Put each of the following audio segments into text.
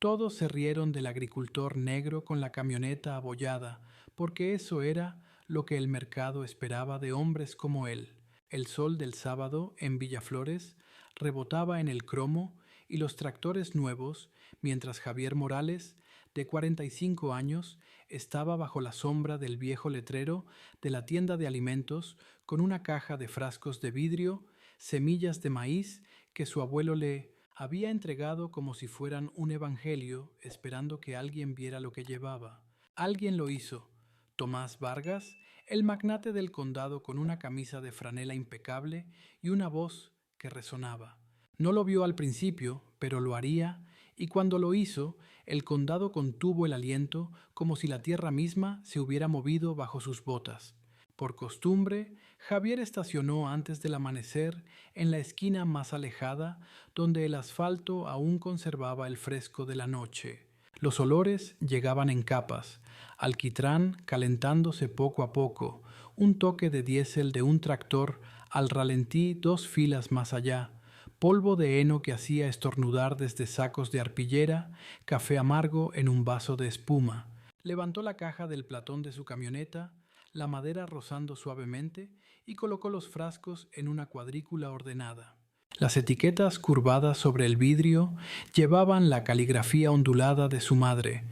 Todos se rieron del agricultor negro con la camioneta abollada, porque eso era lo que el mercado esperaba de hombres como él. El sol del sábado en Villaflores rebotaba en el cromo y los tractores nuevos, mientras Javier Morales, de 45 años, estaba bajo la sombra del viejo letrero de la tienda de alimentos con una caja de frascos de vidrio, semillas de maíz que su abuelo le había entregado como si fueran un evangelio, esperando que alguien viera lo que llevaba. Alguien lo hizo. Tomás Vargas, el magnate del condado con una camisa de franela impecable y una voz que resonaba. No lo vio al principio, pero lo haría, y cuando lo hizo, el condado contuvo el aliento como si la tierra misma se hubiera movido bajo sus botas. Por costumbre, Javier estacionó antes del amanecer en la esquina más alejada, donde el asfalto aún conservaba el fresco de la noche. Los olores llegaban en capas, alquitrán calentándose poco a poco, un toque de diésel de un tractor al ralentí 2 filas más allá, polvo de heno que hacía estornudar desde sacos de arpillera, café amargo en un vaso de espuma. Levantó la caja del platón de su camioneta, la madera rozando suavemente, y colocó los frascos en una cuadrícula ordenada. Las etiquetas curvadas sobre el vidrio llevaban la caligrafía ondulada de su madre: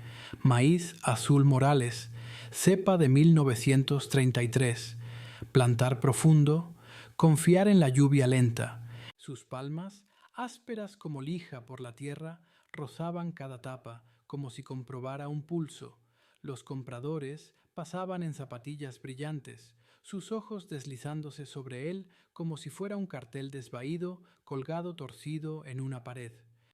Maíz Azul Morales, cepa de 1933, plantar profundo, confiar en la lluvia lenta. Sus palmas, ásperas como lija por la tierra, rozaban cada tapa, como si comprobara un pulso. Los compradores pasaban en zapatillas brillantes, sus ojos deslizándose sobre él como si fuera un cartel desvaído colgado torcido en una pared.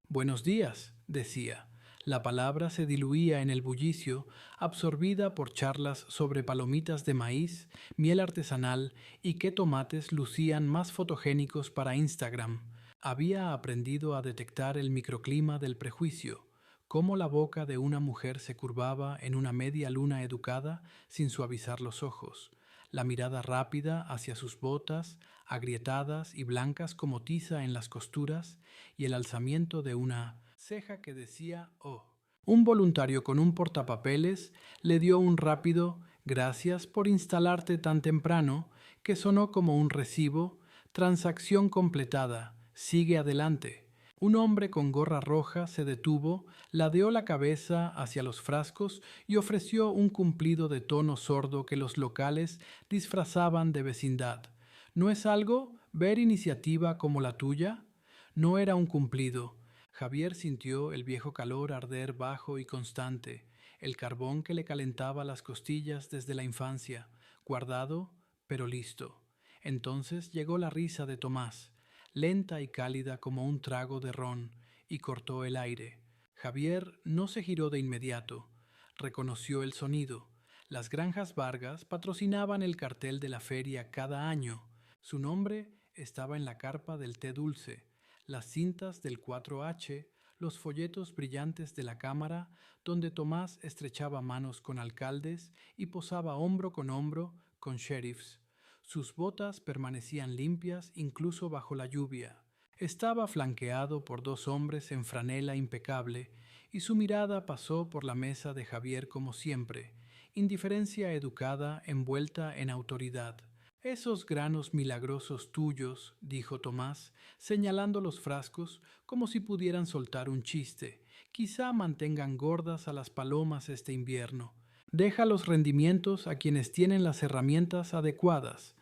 «Buenos días», decía. La palabra se diluía en el bullicio, absorbida por charlas sobre palomitas de maíz, miel artesanal y qué tomates lucían más fotogénicos para Instagram. Había aprendido a detectar el microclima del prejuicio, cómo la boca de una mujer se curvaba en una media luna educada sin suavizar los ojos, la mirada rápida hacia sus botas, agrietadas y blancas como tiza en las costuras, y el alzamiento de una ceja que decía «oh». Un voluntario con un portapapeles le dio un rápido «gracias por instalarte tan temprano», que sonó como un recibo: «transacción completada, sigue adelante». Un hombre con gorra roja se detuvo, ladeó la cabeza hacia los frascos y ofreció un cumplido de tono sordo que los locales disfrazaban de vecindad. ¿No es algo ver iniciativa como la tuya? No era un cumplido. Javier sintió el viejo calor arder bajo y constante, el carbón que le calentaba las costillas desde la infancia, guardado pero listo. Entonces llegó la risa de Tomás, lenta y cálida como un trago de ron, y cortó el aire. Javier no se giró de inmediato. Reconoció el sonido. Las granjas Vargas patrocinaban el cartel de la feria cada año. Su nombre estaba en la carpa del té dulce, las cintas del 4H, los folletos brillantes de la Cámara, donde Tomás estrechaba manos con alcaldes y posaba hombro con hombro con sheriffs. Sus botas permanecían limpias incluso bajo la lluvia. Estaba flanqueado por 2 hombres en franela impecable, y su mirada pasó por la mesa de Javier como siempre, indiferencia educada envuelta en autoridad. «Esos granos milagrosos tuyos», dijo Tomás, señalando los frascos como si pudieran soltar un chiste, «quizá mantengan gordas a las palomas este invierno. Deja los rendimientos a quienes tienen las herramientas adecuadas».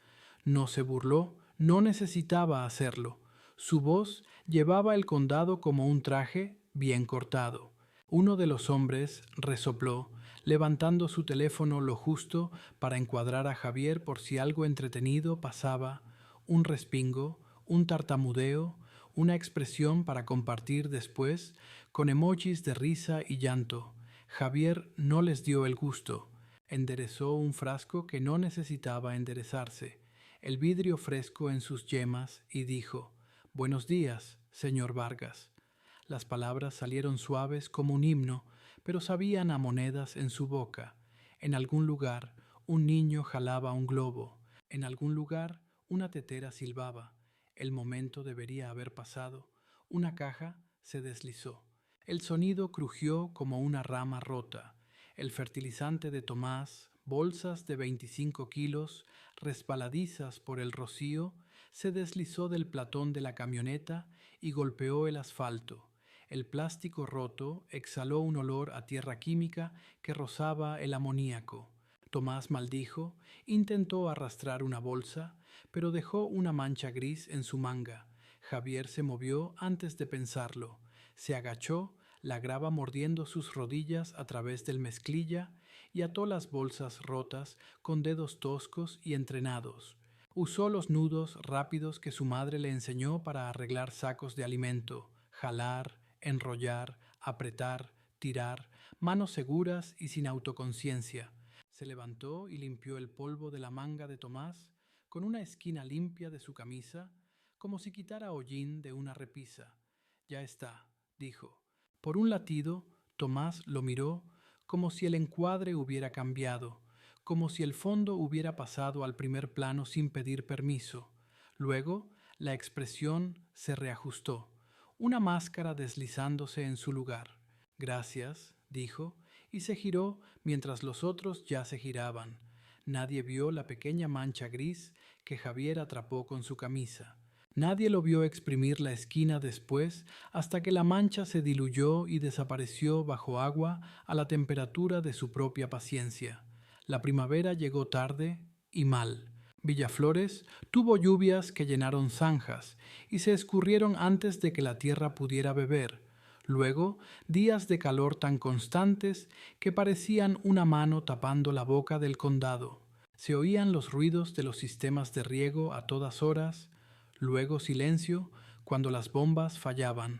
No se burló, no necesitaba hacerlo. Su voz llevaba el condado como un traje bien cortado. Uno de los hombres resopló, levantando su teléfono lo justo para encuadrar a Javier por si algo entretenido pasaba, un respingo, un tartamudeo, una expresión para compartir después, con emojis de risa y llanto. Javier no les dio el gusto. Enderezó un frasco que no necesitaba enderezarse, el vidrio fresco en sus yemas, y dijo: «Buenos días, señor Vargas». Las palabras salieron suaves como un himno, pero sabían a monedas en su boca. En algún lugar un niño jalaba un globo. En algún lugar una tetera silbaba. El momento debería haber pasado. Una caja se deslizó. El sonido crujió como una rama rota. El fertilizante de Tomás, bolsas de 25 kilos, resbaladizas por el rocío, se deslizó del platón de la camioneta y golpeó el asfalto. El plástico roto exhaló un olor a tierra química que rozaba el amoníaco. Tomás maldijo, intentó arrastrar una bolsa, pero dejó una mancha gris en su manga. Javier se movió antes de pensarlo. Se agachó, la grava mordiendo sus rodillas a través del mezclilla, y ató las bolsas rotas con dedos toscos y entrenados. Usó los nudos rápidos que su madre le enseñó para arreglar sacos de alimento, jalar, enrollar, apretar, tirar, manos seguras y sin autoconciencia. Se levantó y limpió el polvo de la manga de Tomás con una esquina limpia de su camisa, como si quitara hollín de una repisa. Ya está, dijo. Por un latido, Tomás lo miró como si el encuadre hubiera cambiado, como si el fondo hubiera pasado al primer plano sin pedir permiso. Luego, la expresión se reajustó, una máscara deslizándose en su lugar. Gracias, dijo, y se giró mientras los otros ya se giraban. Nadie vio la pequeña mancha gris que Javier atrapó con su camisa. Nadie lo vio exprimir la esquina después hasta que la mancha se diluyó y desapareció bajo agua a la temperatura de su propia paciencia. La primavera llegó tarde y mal. Villaflores tuvo lluvias que llenaron zanjas y se escurrieron antes de que la tierra pudiera beber. Luego, días de calor tan constantes que parecían una mano tapando la boca del condado. Se oían los ruidos de los sistemas de riego a todas horas. Luego silencio cuando las bombas fallaban.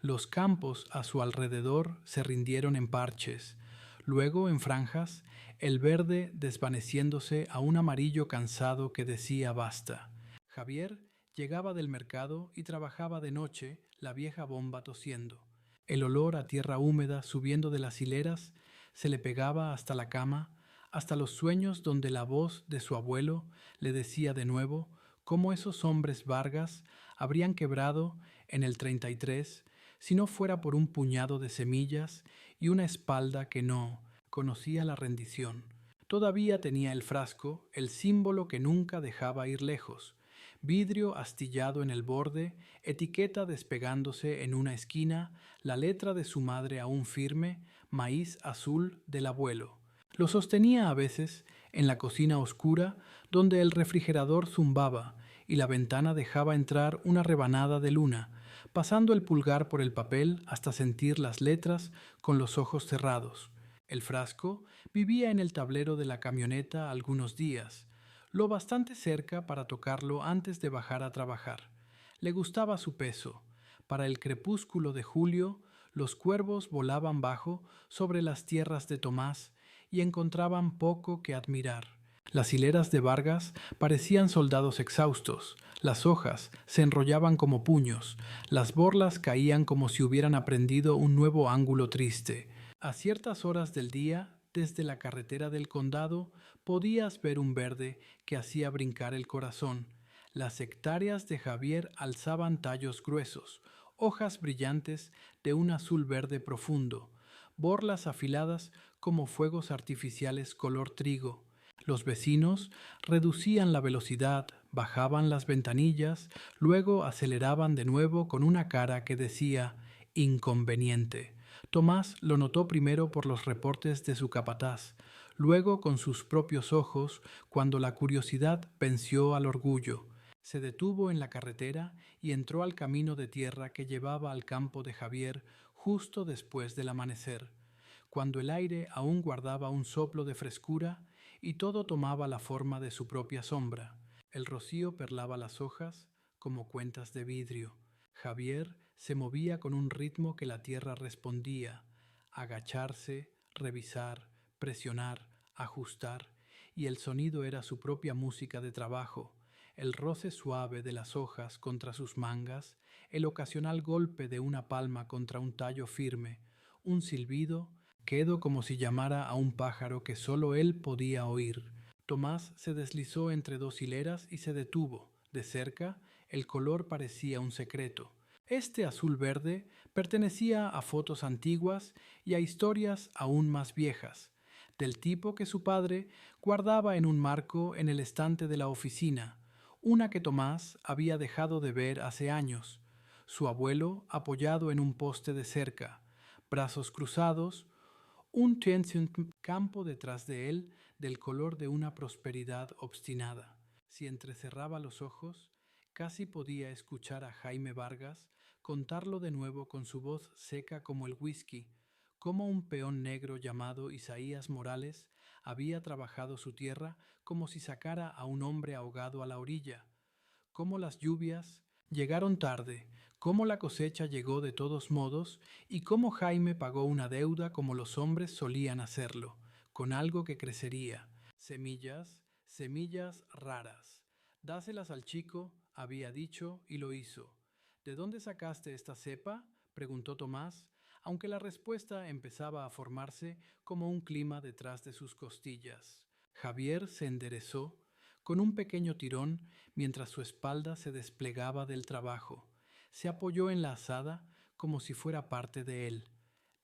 Los campos a su alrededor se rindieron en parches. Luego, en franjas, el verde desvaneciéndose a un amarillo cansado que decía basta. Javier llegaba del mercado y trabajaba de noche, la vieja bomba tosiendo. El olor a tierra húmeda subiendo de las hileras se le pegaba hasta la cama, hasta los sueños donde la voz de su abuelo le decía de nuevo cómo esos hombres Vargas habrían quebrado en el 33 si no fuera por un puñado de semillas y una espalda que no conocía la rendición. Todavía tenía el frasco, el símbolo que nunca dejaba ir lejos, vidrio astillado en el borde, etiqueta despegándose en una esquina, la letra de su madre aún firme, maíz azul del abuelo. Lo sostenía a veces en la cocina oscura donde el refrigerador zumbaba y la ventana dejaba entrar una rebanada de luna, pasando el pulgar por el papel hasta sentir las letras con los ojos cerrados. El frasco vivía en el tablero de la camioneta algunos días, lo bastante cerca para tocarlo antes de bajar a trabajar. Le gustaba su peso. Para el crepúsculo de julio, los cuervos volaban bajo sobre las tierras de Tomás y encontraban poco que admirar. Las hileras de Vargas parecían soldados exhaustos, las hojas se enrollaban como puños, las borlas caían como si hubieran aprendido un nuevo ángulo triste. A ciertas horas del día, desde la carretera del condado, podías ver un verde que hacía brincar el corazón. Las hectáreas de Javier alzaban tallos gruesos, hojas brillantes de un azul verde profundo, borlas afiladas como fuegos artificiales color trigo. Los vecinos reducían la velocidad, bajaban las ventanillas, luego aceleraban de nuevo con una cara que decía inconveniente. Tomás lo notó primero por los reportes de su capataz, luego con sus propios ojos cuando la curiosidad venció al orgullo. Se detuvo en la carretera y entró al camino de tierra que llevaba al campo de Javier justo después del amanecer, cuando el aire aún guardaba un soplo de frescura y todo tomaba la forma de su propia sombra. El rocío perlaba las hojas como cuentas de vidrio. Javier se movía con un ritmo que la tierra respondía, agacharse, revisar, presionar, ajustar, y el sonido era su propia música de trabajo, el roce suave de las hojas contra sus mangas, el ocasional golpe de una palma contra un tallo firme, un silbido quedo como si llamara a un pájaro que solo él podía oír. Tomás se deslizó entre dos hileras y se detuvo. De cerca, el color parecía un secreto. Este azul verde Pertenecía a fotos antiguas y a historias aún más viejas, del tipo que su padre guardaba en un marco en el estante de la oficina, una que Tomás había dejado de ver hace años, su abuelo apoyado en un poste de cerca, brazos cruzados, un campo detrás de él del color de una prosperidad obstinada. Si entrecerraba los ojos, casi podía escuchar a Jaime Vargas contarlo de nuevo con su voz seca como el whisky, cómo un peón negro llamado Isaías Morales había trabajado su tierra como si sacara a un hombre ahogado a la orilla, cómo las lluvias llegaron tarde, cómo la cosecha llegó de todos modos y cómo Jaime pagó una deuda como los hombres solían hacerlo, con algo que crecería, semillas, semillas raras. Dáselas al chico, había dicho, y lo hizo. ¿De dónde sacaste esta cepa?, preguntó Tomás, aunque la respuesta empezaba a formarse como un clima detrás de sus costillas. Javier se enderezó con un pequeño tirón mientras su espalda se desplegaba del trabajo. Se apoyó en la azada como si fuera parte de él.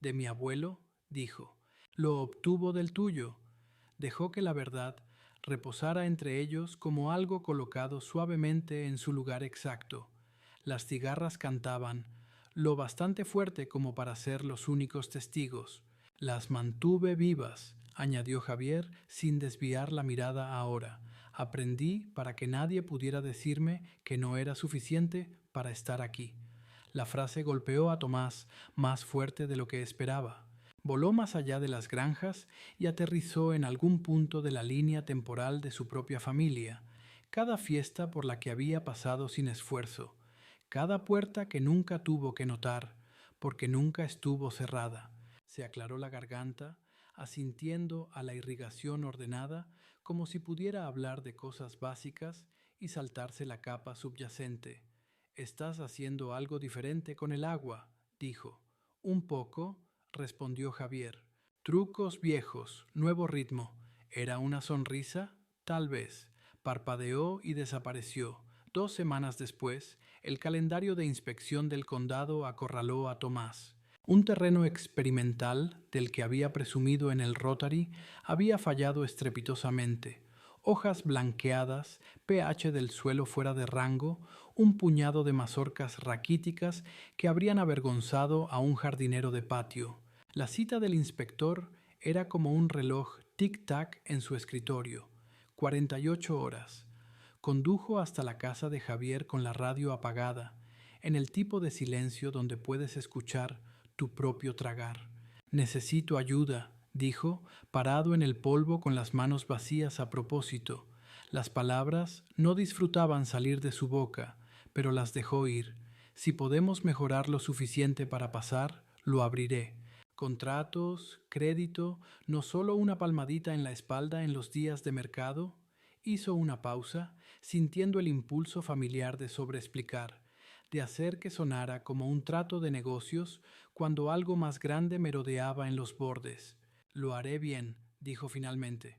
De mi abuelo, dijo, lo obtuvo del tuyo. Dejó que la verdad reposara entre ellos como algo colocado suavemente en su lugar exacto. Las cigarras cantaban, lo bastante fuerte como para ser los únicos testigos. Las mantuve vivas, añadió Javier sin desviar la mirada ahora. Aprendí para que nadie pudiera decirme que no era suficiente para estar aquí. La frase golpeó a Tomás más fuerte de lo que esperaba. Voló más allá de las granjas y aterrizó en algún punto de la línea temporal de su propia familia, cada fiesta por la que había pasado sin esfuerzo, cada puerta que nunca tuvo que notar, porque nunca estuvo cerrada. Se aclaró la garganta, asintiendo a la irrigación ordenada, como si pudiera hablar de cosas básicas y saltarse la capa subyacente. «Estás haciendo algo diferente con el agua», dijo. «Un poco», respondió Javier. «Trucos viejos, nuevo ritmo». ¿Era una sonrisa? Tal vez. Parpadeó y desapareció. 2 semanas después, el calendario de inspección del condado acorraló a Tomás. Un terreno experimental, del que había presumido en el Rotary, había fallado estrepitosamente. Hojas blanqueadas, pH del suelo fuera de rango, un puñado de mazorcas raquíticas que habrían avergonzado a un jardinero de patio. La cita del inspector era como un reloj tic-tac en su escritorio. 48 horas. Condujo hasta la casa de Javier con la radio apagada, en el tipo de silencio donde puedes escuchar tu propio tragar. «Necesito ayuda», dijo, parado en el polvo con las manos vacías a propósito. Las palabras no disfrutaban salir de su boca, pero las dejó ir. «Si podemos mejorar lo suficiente para pasar, lo abriré. Contratos, crédito, no solo una palmadita en la espalda en los días de mercado». Hizo una pausa, sintiendo el impulso familiar de sobreexplicar, de hacer que sonara como un trato de negocios cuando algo más grande merodeaba en los bordes. «Lo haré bien», dijo finalmente.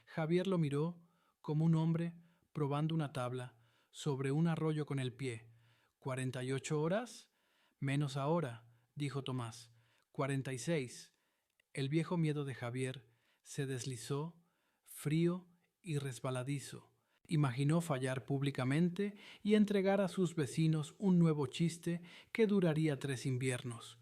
Javier lo miró como un hombre probando una tabla sobre un arroyo con el pie. «¿48 horas? Menos ahora», dijo Tomás. «46». El viejo miedo de Javier se deslizó, frío y resbaladizo. Imaginó fallar públicamente y entregar a sus vecinos un nuevo chiste que duraría 3 inviernos.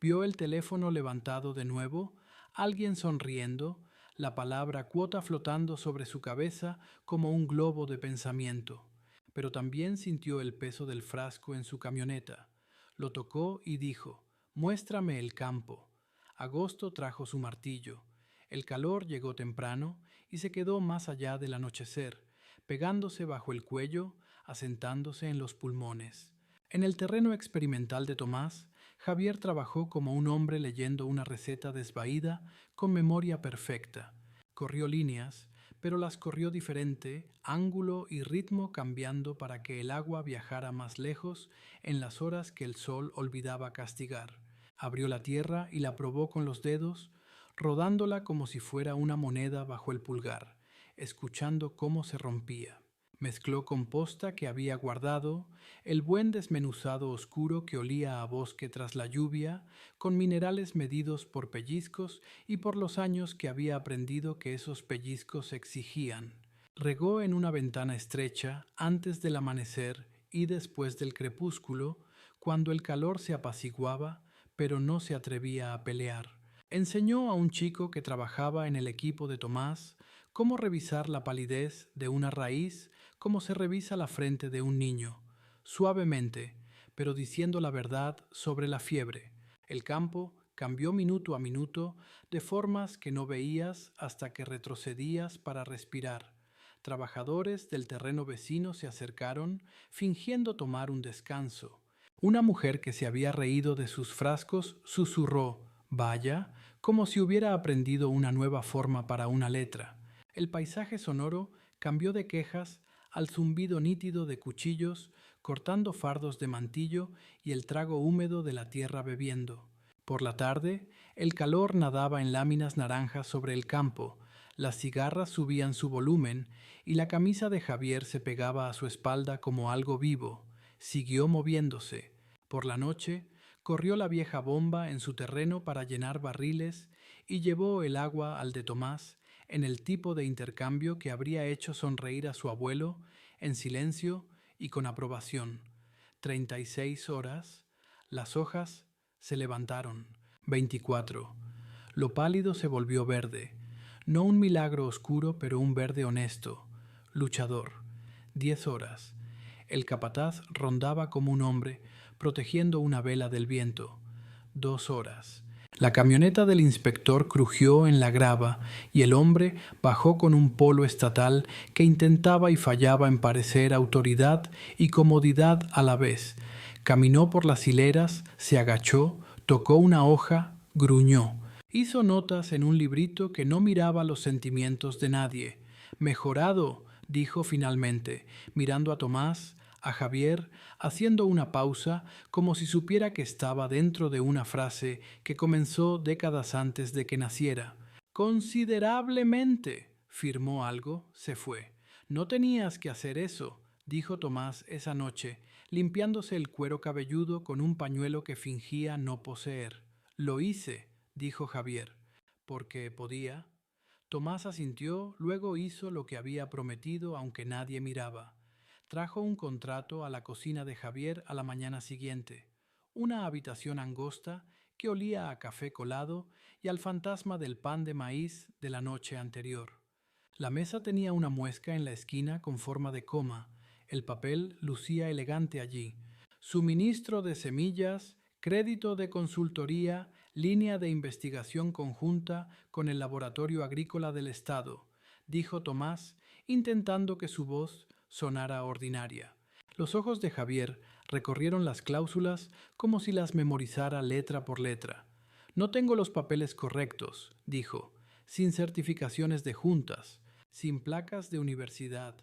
Vio el teléfono levantado de nuevo, alguien sonriendo, la palabra cuota flotando sobre su cabeza como un globo de pensamiento. Pero también sintió el peso del frasco en su camioneta. Lo tocó y dijo, «Muéstrame el campo». Agosto trajo su martillo. El calor llegó temprano y se quedó más allá del anochecer, pegándose bajo el cuello, asentándose en los pulmones. En el terreno experimental de Tomás, Javier trabajó como un hombre leyendo una receta desvaída con memoria perfecta. Corrió líneas, pero las corrió diferente, ángulo y ritmo cambiando para que el agua viajara más lejos en las horas que el sol olvidaba castigar. Abrió la tierra y la probó con los dedos, rodándola como si fuera una moneda bajo el pulgar, escuchando cómo se rompía. Mezcló composta que había guardado, el buen desmenuzado oscuro que olía a bosque tras la lluvia, con minerales medidos por pellizcos y por los años que había aprendido que esos pellizcos exigían. Regó en una ventana estrecha antes del amanecer y después del crepúsculo, cuando el calor se apaciguaba, pero no se atrevía a pelear. Enseñó a un chico que trabajaba en el equipo de Tomás cómo revisar la palidez de una raíz como se revisa la frente de un niño, suavemente, pero diciendo la verdad sobre la fiebre. El campo cambió minuto a minuto de formas que no veías hasta que retrocedías para respirar. Trabajadores del terreno vecino se acercaron, fingiendo tomar un descanso. Una mujer que se había reído de sus frascos susurró, vaya, como si hubiera aprendido una nueva forma para una letra. El paisaje sonoro cambió de quejas al zumbido nítido de cuchillos cortando fardos de mantillo y el trago húmedo de la tierra bebiendo. Por la tarde, el calor nadaba en láminas naranjas sobre el campo, las cigarras subían su volumen y la camisa de Javier se pegaba a su espalda como algo vivo. Siguió moviéndose. Por la noche, corrió la vieja bomba en su terreno para llenar barriles y llevó el agua al de Tomás en el tipo de intercambio que habría hecho sonreír a su abuelo en silencio y con aprobación. 36 horas. Las hojas se levantaron. 24. Lo pálido se volvió verde. No un milagro oscuro, pero un verde honesto, luchador. 10 horas. El capataz rondaba como un hombre, protegiendo una vela del viento. 2 horas. La camioneta del inspector crujió en la grava y el hombre bajó con un polo estatal que intentaba y fallaba en parecer autoridad y comodidad a la vez. Caminó por las hileras, se agachó, tocó una hoja, gruñó. Hizo notas en un librito que no miraba los sentimientos de nadie. Mejorado, dijo finalmente, mirando a Tomás, a Javier, haciendo una pausa, como si supiera que estaba dentro de una frase que comenzó décadas antes de que naciera. Considerablemente, firmó algo, se fue. No tenías que hacer eso, dijo Tomás esa noche, limpiándose el cuero cabelludo con un pañuelo que fingía no poseer. Lo hice, dijo Javier, porque podía. Tomás asintió, luego hizo lo que había prometido aunque nadie miraba. Trajo un contrato a la cocina de Javier a la mañana siguiente, una habitación angosta que olía a café colado y al fantasma del pan de maíz de la noche anterior. La mesa tenía una muesca en la esquina con forma de coma, el papel lucía elegante allí. Suministro de semillas, crédito de consultoría, línea de investigación conjunta con el Laboratorio Agrícola del Estado, dijo Tomás, intentando que su voz sonara ordinaria. Los ojos de Javier recorrieron las cláusulas como si las memorizara letra por letra. No tengo los papeles correctos, dijo, sin certificaciones de juntas, sin placas de universidad.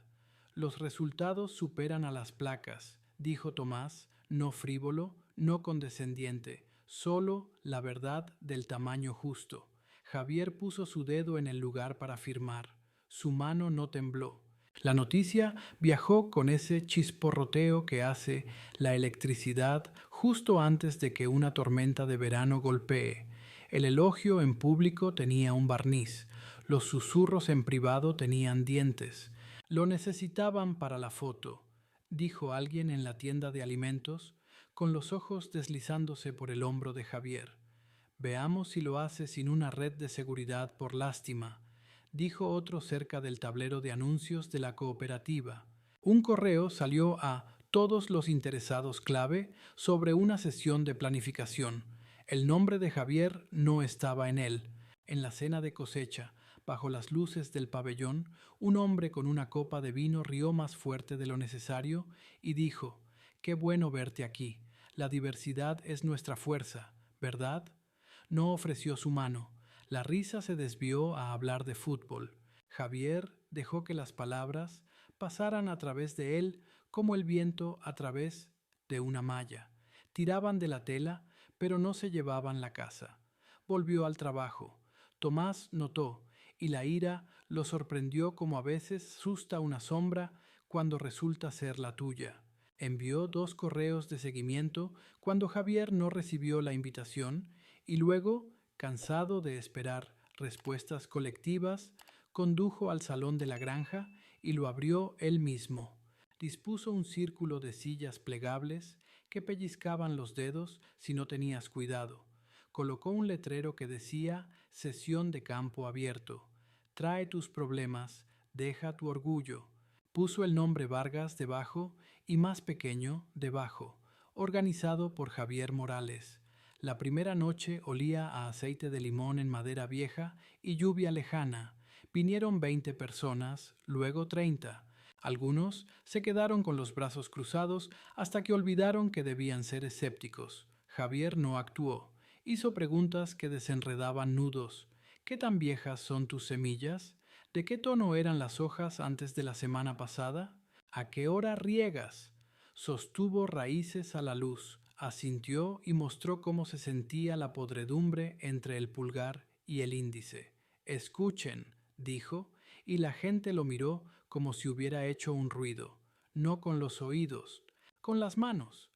Los resultados superan a las placas, dijo Tomás, no frívolo, no condescendiente, solo la verdad del tamaño justo. Javier puso su dedo en el lugar para firmar. Su mano no tembló. La noticia viajó con ese chisporroteo que hace la electricidad justo antes de que una tormenta de verano golpee. El elogio en público tenía un barniz, los susurros en privado tenían dientes. Lo necesitaban para la foto, dijo alguien en la tienda de alimentos, con los ojos deslizándose por el hombro de Javier. Veamos si lo hace sin una red de seguridad por lástima, dijo otro cerca del tablero de anuncios de la cooperativa. Un correo salió a todos los interesados clave sobre una sesión de planificación. El nombre de Javier no estaba en él. En la cena de cosecha, bajo las luces del pabellón, un hombre con una copa de vino rió más fuerte de lo necesario y dijo: «Qué bueno verte aquí. La diversidad es nuestra fuerza, ¿verdad?». No ofreció su mano. La risa se desvió a hablar de fútbol. Javier dejó que las palabras pasaran a través de él como el viento a través de una malla. Tiraban de la tela, pero no se llevaban la casa. Volvió al trabajo. Tomás notó, y la ira lo sorprendió como a veces asusta una sombra cuando resulta ser la tuya. Envió 2 correos de seguimiento cuando Javier no recibió la invitación y luego, cansado de esperar respuestas colectivas, condujo al salón de la granja y lo abrió él mismo. Dispuso un círculo de sillas plegables que pellizcaban los dedos si no tenías cuidado. Colocó un letrero que decía sesión de campo abierto. Trae tus problemas, deja tu orgullo. Puso el nombre Vargas debajo y más pequeño debajo, organizado por Javier Morales. La primera noche olía a aceite de limón en madera vieja y lluvia lejana. Vinieron 20 personas, luego 30. Algunos se quedaron con los brazos cruzados hasta que olvidaron que debían ser escépticos. Javier no actuó. Hizo preguntas que desenredaban nudos. ¿Qué tan viejas son tus semillas? ¿De qué tono eran las hojas antes de la semana pasada? ¿A qué hora riegas? Sostuvo raíces a la luz, asintió y mostró cómo se sentía la podredumbre entre el pulgar y el índice. Escuchen, dijo, y la gente lo miró como si hubiera hecho un ruido, no con los oídos, con las manos.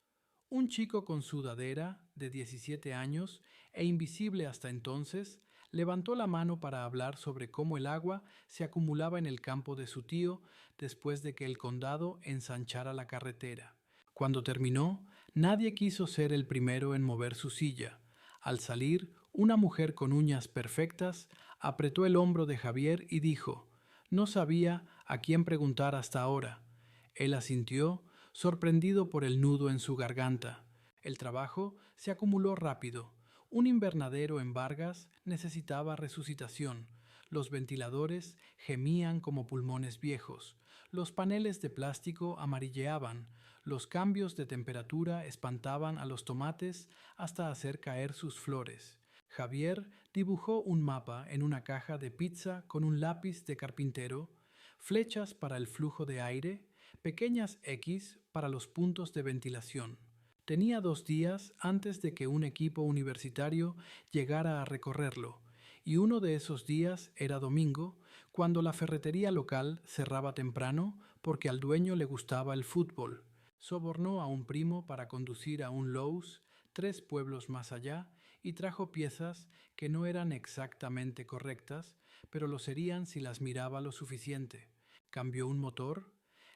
Un chico con sudadera, de 17 años, e invisible hasta entonces, levantó la mano para hablar sobre cómo el agua se acumulaba en el campo de su tío después de que el condado ensanchara la carretera. Cuando terminó, nadie quiso ser el primero en mover su silla. Al salir, una mujer con uñas perfectas apretó el hombro de Javier y dijo: «No sabía a quién preguntar hasta ahora». Él asintió, sorprendido por el nudo en su garganta. El trabajo se acumuló rápido. Un invernadero en Vargas necesitaba resucitación. Los ventiladores gemían como pulmones viejos. Los paneles de plástico amarilleaban. Los cambios de temperatura espantaban a los tomates hasta hacer caer sus flores. Javier dibujó un mapa en una caja de pizza con un lápiz de carpintero, flechas para el flujo de aire, pequeñas X para los puntos de ventilación. Tenía 2 días antes de que un equipo universitario llegara a recorrerlo, y uno de esos días era domingo, cuando la ferretería local cerraba temprano porque al dueño le gustaba el fútbol. Sobornó a un primo para conducir a un Lowe's 3 pueblos más allá y trajo piezas que no eran exactamente correctas, pero lo serían si las miraba lo suficiente. Cambió un motor,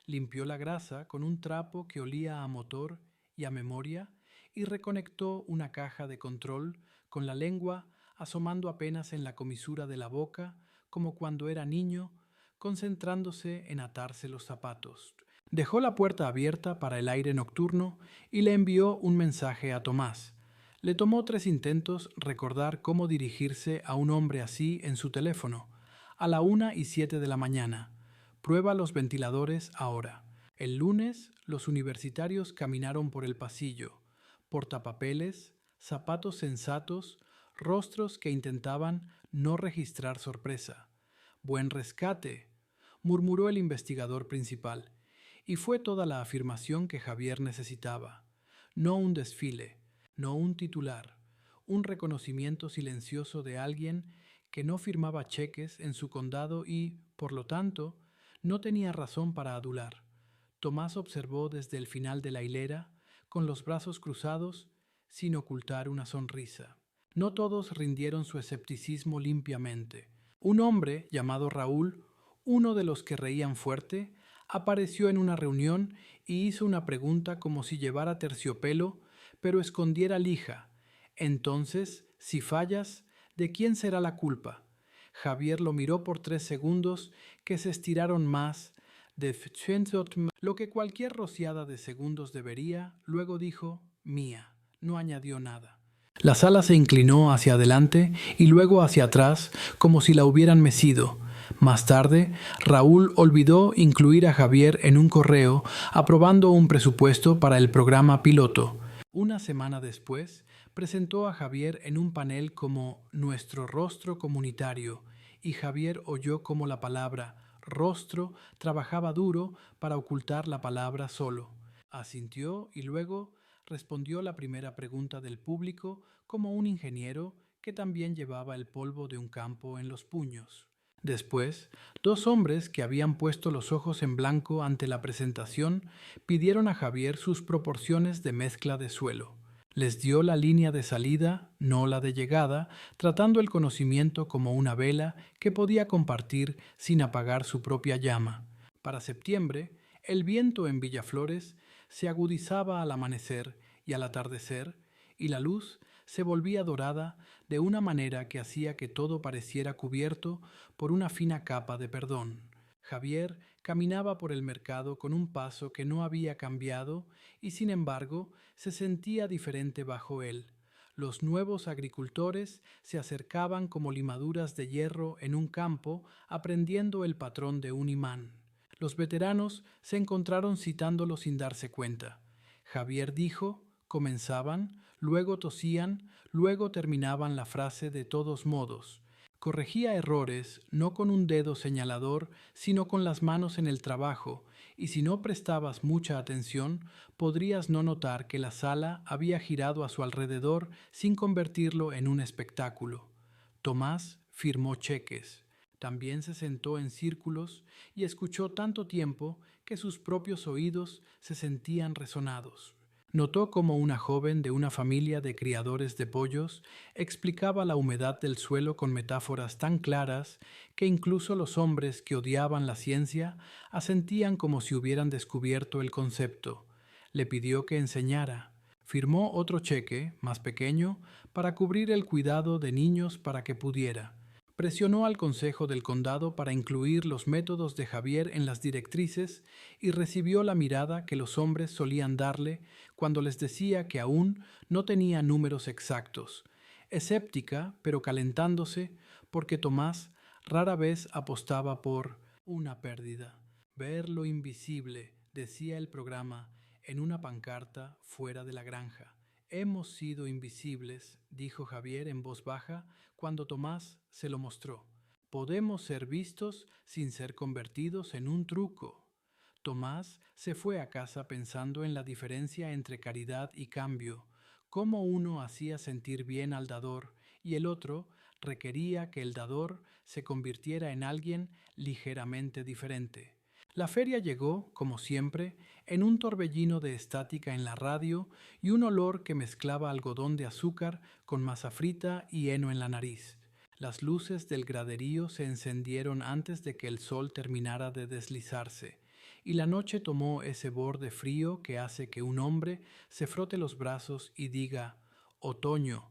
limpió la grasa con un trapo que olía a motor y a memoria y reconectó una caja de control con la lengua asomando apenas en la comisura de la boca, como cuando era niño, concentrándose en atarse los zapatos. Dejó la puerta abierta para el aire nocturno y le envió un mensaje a Tomás. Le tomó 3 intentos recordar cómo dirigirse a un hombre así en su teléfono. A la 1:07 de la mañana. Prueba los ventiladores ahora. El lunes, los universitarios caminaron por el pasillo. Portapapeles, zapatos sensatos, rostros que intentaban no registrar sorpresa. «Buen rescate», murmuró el investigador principal, y fue toda la afirmación que Javier necesitaba. No un desfile, no un titular, un reconocimiento silencioso de alguien que no firmaba cheques en su condado y, por lo tanto, no tenía razón para adular. Tomás observó desde el final de la hilera, con los brazos cruzados, sin ocultar una sonrisa. No todos rindieron su escepticismo limpiamente. Un hombre llamado Raúl, uno de los que reían fuerte, apareció en una reunión y hizo una pregunta como si llevara terciopelo, pero escondiera lija. Entonces, si fallas, ¿de quién será la culpa? Javier lo miró por 3 segundos que se estiraron más de lo que cualquier rociada de segundos debería, luego dijo, mía. No añadió nada. La sala se inclinó hacia adelante y luego hacia atrás, como si la hubieran mecido. Más tarde, Raúl olvidó incluir a Javier en un correo aprobando un presupuesto para el programa piloto. Una semana después, presentó a Javier en un panel como nuestro rostro comunitario, y Javier oyó cómo la palabra rostro trabajaba duro para ocultar la palabra solo. Asintió y luego respondió la primera pregunta del público como un ingeniero que también llevaba el polvo de un campo en los puños. Después, dos hombres que habían puesto los ojos en blanco ante la presentación pidieron a Javier sus proporciones de mezcla de suelo. Les dio la línea de salida, no la de llegada, tratando el conocimiento como una vela que podía compartir sin apagar su propia llama. Para septiembre, el viento en Villaflores se agudizaba al amanecer y al atardecer, y la luz se volvía dorada de una manera que hacía que todo pareciera cubierto por una fina capa de perdón. Javier caminaba por el mercado con un paso que no había cambiado y sin embargo se sentía diferente bajo él. Los nuevos agricultores se acercaban como limaduras de hierro en un campo aprendiendo el patrón de un imán. Los veteranos se encontraron citándolo sin darse cuenta. Javier dijo, comenzaban, luego tosían, luego terminaban la frase de todos modos. Corregía errores no con un dedo señalador, sino con las manos en el trabajo, y si no prestabas mucha atención, podrías no notar que la sala había girado a su alrededor sin convertirlo en un espectáculo. Tomás firmó cheques. También se sentó en círculos y escuchó tanto tiempo que sus propios oídos se sentían resonados. Notó cómo una joven de una familia de criadores de pollos explicaba la humedad del suelo con metáforas tan claras que incluso los hombres que odiaban la ciencia asentían como si hubieran descubierto el concepto. Le pidió que enseñara. Firmó otro cheque, más pequeño, para cubrir el cuidado de niños para que pudiera. Presionó al Consejo del Condado para incluir los métodos de Javier en las directrices y recibió la mirada que los hombres solían darle cuando les decía que aún no tenía números exactos. Escéptica, pero calentándose, porque Tomás rara vez apostaba por una pérdida. Ver lo invisible, decía el programa en una pancarta fuera de la granja. Hemos sido invisibles, dijo Javier en voz baja cuando Tomás se lo mostró. Podemos ser vistos sin ser convertidos en un truco. Tomás se fue a casa pensando en la diferencia entre caridad y cambio, cómo uno hacía sentir bien al dador y el otro requería que el dador se convirtiera en alguien ligeramente diferente. La feria llegó, como siempre, en un torbellino de estática en la radio y un olor que mezclaba algodón de azúcar con masa frita y heno en la nariz. Las luces del graderío se encendieron antes de que el sol terminara de deslizarse, y la noche tomó ese borde frío que hace que un hombre se frote los brazos y diga «Otoño».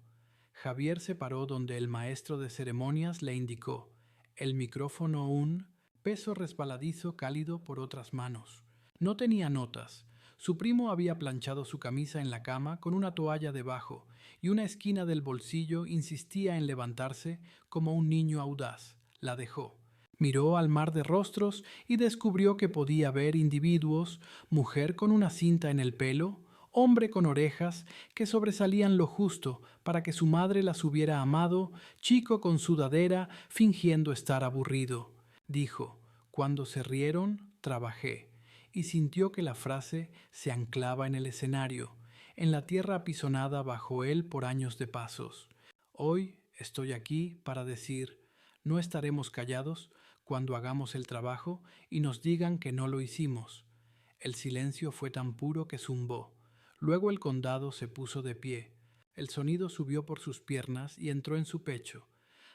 Javier se paró donde el maestro de ceremonias le indicó. El micrófono un peso resbaladizo cálido por otras manos. No tenía notas. Su primo había planchado su camisa en la cama con una toalla debajo y una esquina del bolsillo insistía en levantarse como un niño audaz. La dejó. Miró al mar de rostros y descubrió que podía ver individuos, mujer con una cinta en el pelo, hombre con orejas que sobresalían lo justo para que su madre las hubiera amado, chico con sudadera fingiendo estar aburrido. Dijo, cuando se rieron, trabajé, y sintió que la frase se anclaba en el escenario, en la tierra apisonada bajo él por años de pasos. Hoy estoy aquí para decir, no estaremos callados cuando hagamos el trabajo y nos digan que no lo hicimos. El silencio fue tan puro que zumbó. Luego el condado se puso de pie. El sonido subió por sus piernas y entró en su pecho.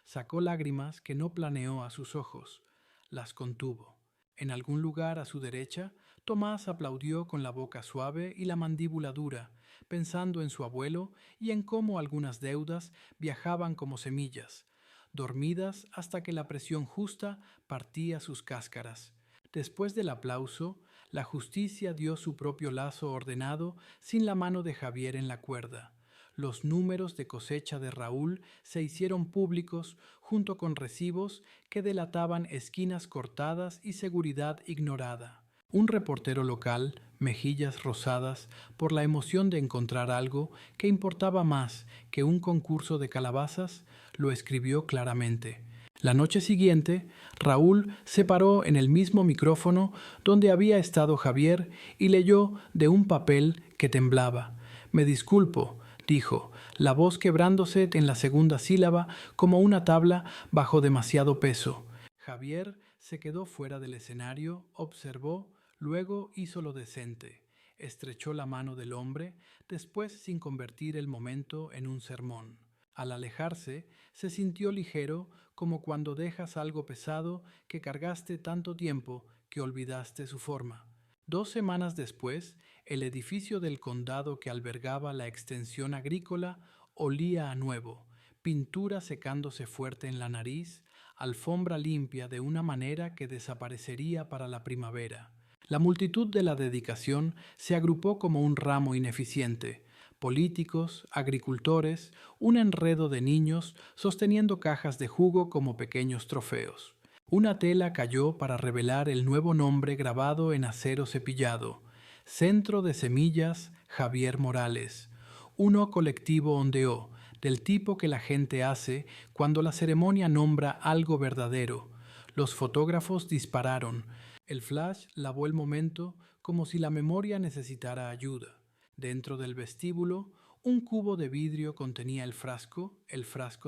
Sacó lágrimas que no planeó a sus ojos. Las contuvo. En algún lugar a su derecha, Tomás aplaudió con la boca suave y la mandíbula dura, pensando en su abuelo y en cómo algunas deudas viajaban como semillas, dormidas hasta que la presión justa partía sus cáscaras. Después del aplauso, la justicia dio su propio lazo ordenado sin la mano de Javier en la cuerda. Los números de cosecha de Raúl se hicieron públicos junto con recibos que delataban esquinas cortadas y seguridad ignorada. Un reportero local, mejillas rosadas por la emoción de encontrar algo que importaba más que un concurso de calabazas, lo escribió claramente. La noche siguiente, Raúl se paró en el mismo micrófono donde había estado Javier y leyó de un papel que temblaba. «Me disculpo», dijo, la voz quebrándose en la segunda sílaba como una tabla bajo demasiado peso. Javier se quedó fuera del escenario, observó, luego hizo lo decente. Estrechó la mano del hombre, después sin convertir el momento en un sermón. Al alejarse, se sintió ligero como cuando dejas algo pesado que cargaste tanto tiempo que olvidaste su forma. 2 semanas después, el edificio del condado que albergaba la extensión agrícola olía a nuevo, pintura secándose fuerte en la nariz, alfombra limpia de una manera que desaparecería para la primavera. La multitud de la dedicación se agrupó como un ramo ineficiente. Políticos, agricultores, un enredo de niños sosteniendo cajas de jugo como pequeños trofeos. Una tela cayó para revelar el nuevo nombre grabado en acero cepillado. Centro de Semillas Javier Morales. Uno colectivo ondeó, del tipo que la gente hace cuando la ceremonia nombra algo verdadero. Los fotógrafos dispararon. El flash lavó el momento como si la memoria necesitara ayuda. Dentro del vestíbulo, un cubo de vidrio contenía el frasco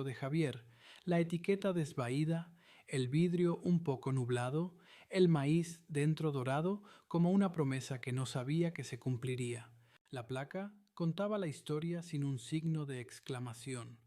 de Javier, la etiqueta desvaída, el vidrio un poco nublado, el maíz dentro dorado como una promesa que no sabía que se cumpliría. La placa contaba la historia sin un signo de exclamación.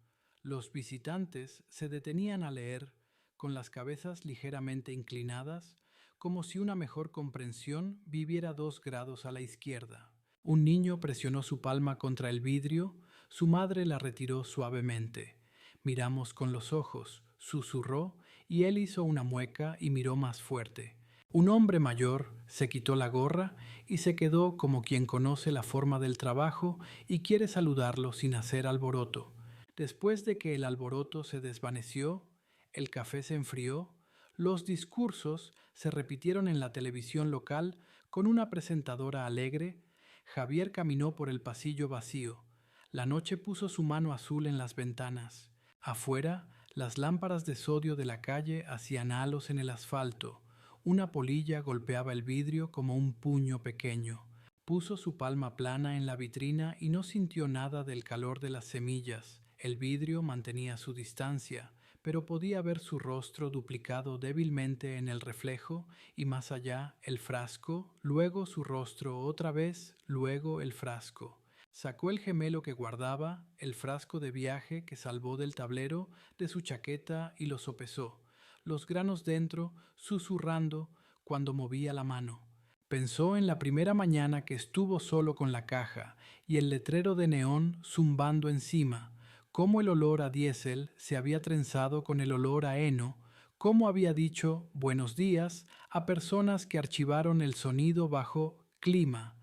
Los visitantes se detenían a leer, con las cabezas ligeramente inclinadas, como si una mejor comprensión viviera 2 grados a la izquierda. Un niño presionó su palma contra el vidrio, su madre la retiró suavemente. Miramos con los ojos, susurró, y él hizo una mueca y miró más fuerte. Un hombre mayor se quitó la gorra y se quedó como quien conoce la forma del trabajo y quiere saludarlo sin hacer alboroto. Después de que el alboroto se desvaneció, el café se enfrió, los discursos se repitieron en la televisión local con una presentadora alegre. Javier caminó por el pasillo vacío. La noche puso su mano azul en las ventanas. Afuera, las lámparas de sodio de la calle hacían halos en el asfalto. Una polilla golpeaba el vidrio como un puño pequeño. Puso su palma plana en la vitrina y no sintió nada del calor de las semillas. El vidrio mantenía su distancia, pero podía ver su rostro duplicado débilmente en el reflejo y más allá el frasco, luego su rostro otra vez, luego el frasco. Sacó el gemelo que guardaba, el frasco de viaje que salvó del tablero, de su chaqueta y lo sopesó. Los granos dentro, susurrando cuando movía la mano. Pensó en la primera mañana que estuvo solo con la caja y el letrero de neón zumbando encima, cómo el olor a diésel se había trenzado con el olor a heno, cómo había dicho buenos días a personas que archivaron el sonido bajo clima.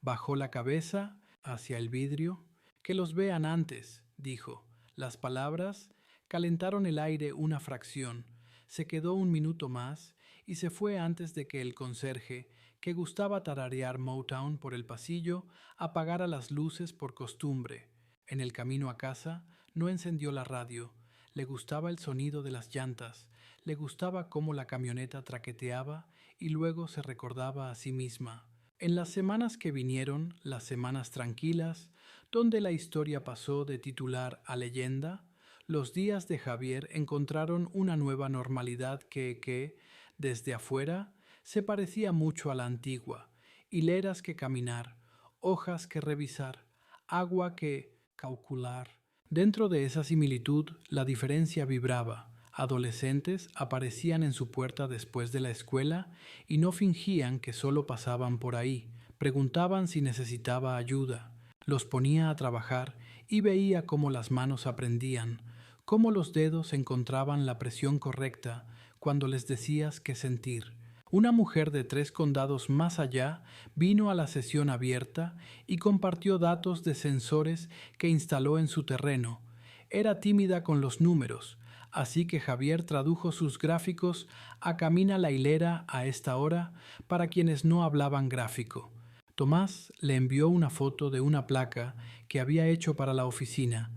Bajó la cabeza hacia el vidrio. Que los vean antes, dijo. Las palabras calentaron el aire una fracción. Se quedó un minuto más y se fue antes de que el conserje, que gustaba tararear Motown por el pasillo, apagara las luces por costumbre. En el camino a casa no encendió la radio. Le gustaba el sonido de las llantas, le gustaba cómo la camioneta traqueteaba y luego se recordaba a sí misma. En las semanas que vinieron, las semanas tranquilas, donde la historia pasó de titular a leyenda, los días de Javier encontraron una nueva normalidad que, desde afuera, se parecía mucho a la antigua. Hileras que caminar, hojas que revisar, agua que calcular. Dentro de esa similitud, la diferencia vibraba. Adolescentes aparecían en su puerta después de la escuela y no fingían que solo pasaban por ahí. Preguntaban si necesitaba ayuda. Los ponía a trabajar y veía cómo las manos aprendían, cómo los dedos encontraban la presión correcta cuando les decías qué sentir. Una mujer de 3 condados más allá vino a la sesión abierta y compartió datos de sensores que instaló en su terreno. Era tímida con los números, así que Javier tradujo sus gráficos a Camina la hilera a esta hora para quienes no hablaban gráfico. Tomás le envió una foto de una placa que había hecho para la oficina.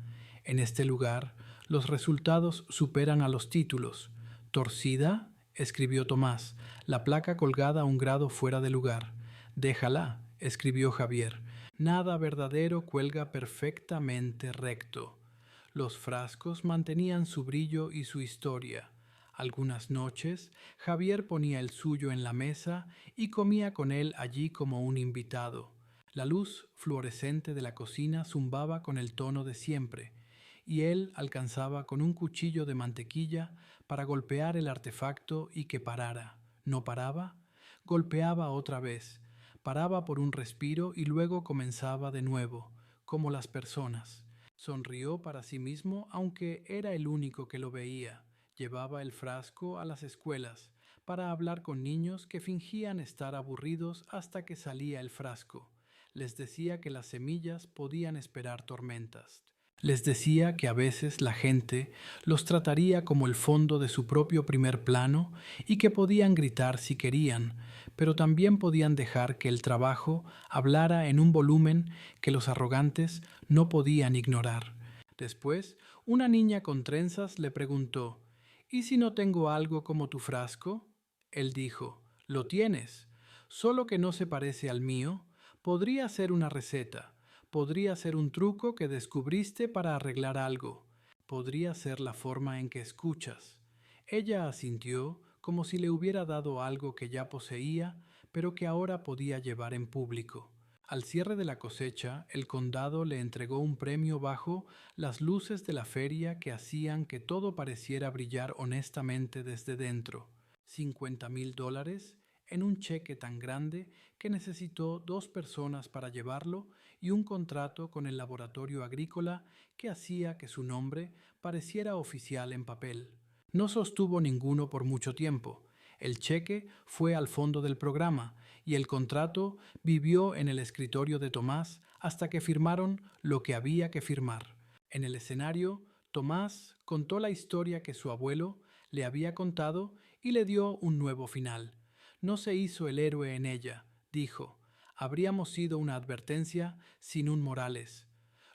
En este lugar, los resultados superan a los títulos. ¿Torcida?, escribió Tomás, la placa colgada a 1 grado fuera de lugar. Déjala, escribió Javier. Nada verdadero cuelga perfectamente recto. Los frascos mantenían su brillo y su historia. Algunas noches, Javier ponía el suyo en la mesa y comía con él allí como un invitado. La luz fluorescente de la cocina zumbaba con el tono de siempre, y él alcanzaba con un cuchillo de mantequilla para golpear el artefacto y que parara. ¿No paraba? Golpeaba otra vez, paraba por un respiro y luego comenzaba de nuevo, como las personas. Sonrió para sí mismo, aunque era el único que lo veía. Llevaba el frasco a las escuelas para hablar con niños que fingían estar aburridos hasta que salía el frasco. Les decía que las semillas podían esperar tormentas. Les decía que a veces la gente los trataría como el fondo de su propio primer plano y que podían gritar si querían, pero también podían dejar que el trabajo hablara en un volumen que los arrogantes no podían ignorar. Después, una niña con trenzas le preguntó: ¿Y si no tengo algo como tu frasco? Él dijo: lo tienes, solo que no se parece al mío. Podría ser una receta, podría ser un truco que descubriste para arreglar algo, podría ser la forma en que escuchas. Ella asintió como si le hubiera dado algo que ya poseía, pero que ahora podía llevar en público. Al cierre de la cosecha, el condado le entregó un premio bajo las luces de la feria que hacían que todo pareciera brillar honestamente desde dentro. $50,000 en un cheque tan grande que necesitó 2 personas para llevarlo y un contrato con el laboratorio agrícola que hacía que su nombre pareciera oficial en papel. No sostuvo ninguno por mucho tiempo. El cheque fue al fondo del programa y el contrato vivió en el escritorio de Tomás hasta que firmaron lo que había que firmar. En el escenario, Tomás contó la historia que su abuelo le había contado y le dio un nuevo final. No se hizo el héroe en ella, dijo. Habríamos sido una advertencia sin un Morales.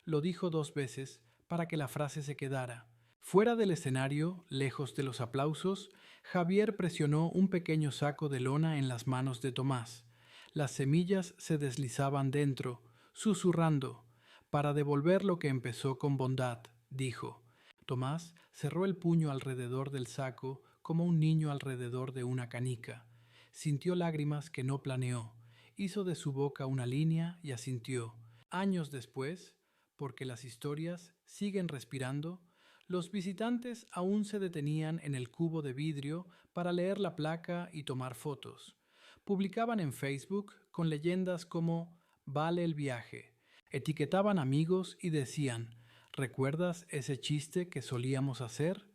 Lo dijo 2 veces para que la frase se quedara. Fuera del escenario, lejos de los aplausos, Javier presionó un pequeño saco de lona en las manos de Tomás. Las semillas se deslizaban dentro, susurrando. Para devolver lo que empezó con bondad, dijo. Tomás cerró el puño alrededor del saco como un niño alrededor de una canica. Sintió lágrimas que no planeó. Hizo de su boca una línea y asintió. Años después, porque las historias siguen respirando, los visitantes aún se detenían en el cubo de vidrio para leer la placa y tomar fotos. Publicaban en Facebook con leyendas como «Vale el viaje». Etiquetaban amigos y decían: «¿Recuerdas ese chiste que solíamos hacer?».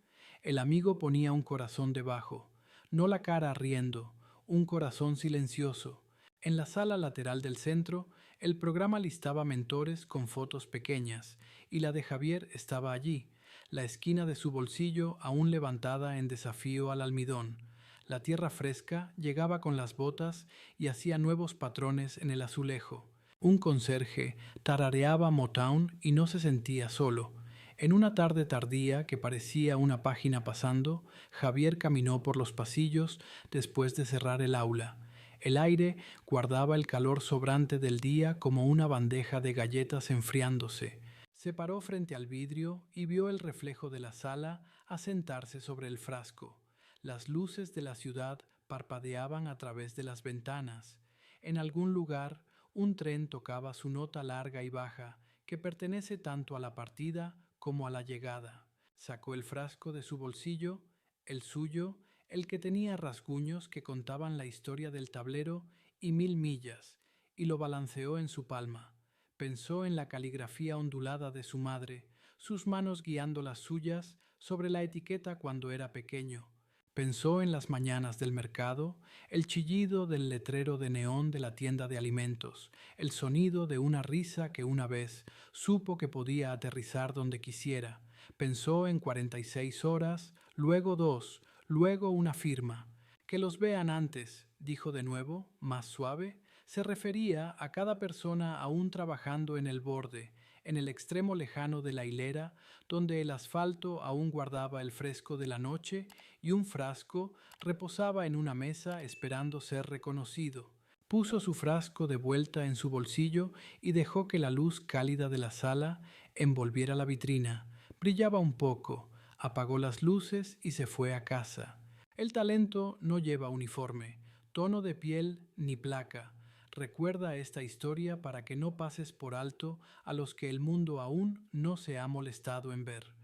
El amigo ponía un corazón debajo, no la cara riendo, un corazón silencioso. En la sala lateral del centro, el programa listaba mentores con fotos pequeñas, y la de Javier estaba allí, la esquina de su bolsillo aún levantada en desafío al almidón. La tierra fresca llegaba con las botas y hacía nuevos patrones en el azulejo. Un conserje tarareaba Motown y no se sentía solo. En una tarde tardía que parecía una página pasando, Javier caminó por los pasillos después de cerrar el aula. El aire guardaba el calor sobrante del día como una bandeja de galletas enfriándose. Se paró frente al vidrio y vio el reflejo de la sala asentarse sobre el frasco. Las luces de la ciudad parpadeaban a través de las ventanas. En algún lugar, un tren tocaba su nota larga y baja, que pertenece tanto a la partida como a la llegada. Sacó el frasco de su bolsillo, el suyo, el que tenía rasguños que contaban la historia del tablero y 1000 millas, y lo balanceó en su palma. Pensó en la caligrafía ondulada de su madre, sus manos guiando las suyas sobre la etiqueta cuando era pequeño. Pensó en las mañanas del mercado, el chillido del letrero de neón de la tienda de alimentos, el sonido de una risa que una vez supo que podía aterrizar donde quisiera. Pensó en 46 horas, luego 2, luego una firma. Que los vean antes, dijo de nuevo, más suave. Se refería a cada persona aún trabajando en el borde, en el extremo lejano de la hilera, donde el asfalto aún guardaba el fresco de la noche y un frasco reposaba en una mesa esperando ser reconocido. Puso su frasco de vuelta en su bolsillo y dejó que la luz cálida de la sala envolviera la vitrina. Brillaba un poco, Apagó las luces y se fue a casa. El talento no lleva uniforme, tono de piel ni placa. Recuerda esta historia para que no pases por alto a los que el mundo aún no se ha molestado en ver.